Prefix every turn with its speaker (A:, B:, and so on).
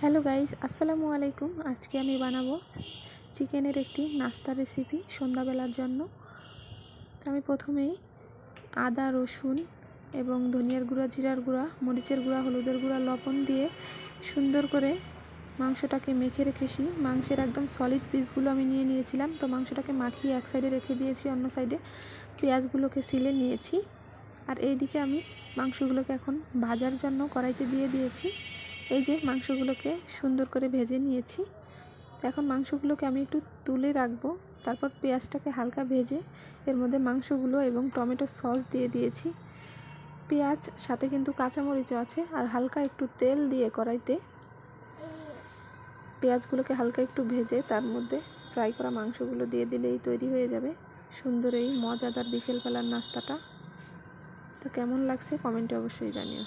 A: Hello guys, আসসালামু আলাইকুম। আজকে আমি বানাবো চিকেনের একটি নাস্তা রেসিপি সন্ধ্যাবেলার জন্য। তো আমি প্রথমেই আদা, রসুন এবং ধনিয়ার গুঁড়া, জিরার গুঁড়া, মরিচের গুঁড়া, হলুদের গুঁড়া, লবণ দিয়ে সুন্দর করে মাংসটাকে মেখে রেখেছি। মাংসের একদম সলিড পিসগুলো আমি নিয়ে নিয়েছিলাম। তো মাংসটাকে মাখিয়ে এক সাইডে রেখে দিয়েছি, অন্য সাইডে পেঁয়াজগুলোকে সিলে নিয়েছি। আর এইদিকে আমি মাংসগুলোকে এখন ভাজার জন্য কড়াইতে দিয়ে দিয়েছি। এই যে মাংসগুলোকে সুন্দর করে ভেজে নিয়েছি। এখন মাংসগুলোকে আমি একটু তুলে রাখবো। তারপর পেঁয়াজটাকে হালকা ভেজে এর মধ্যে মাংসগুলো এবং টমেটো সস দিয়ে দিয়েছি। পেঁয়াজ সাথে কিন্তু কাঁচামরিচও আছে। আর হালকা একটু তেল দিয়ে কড়াইতে পেঁয়াজগুলোকে হালকা একটু ভেজে তার মধ্যে ফ্রাই করা মাংসগুলো দিয়ে দিলেই তৈরি হয়ে যাবে সুন্দর এই মজাদার বিকেলবেলার নাস্তাটা। তো কেমন লাগছে কমেন্টে অবশ্যই জানিও।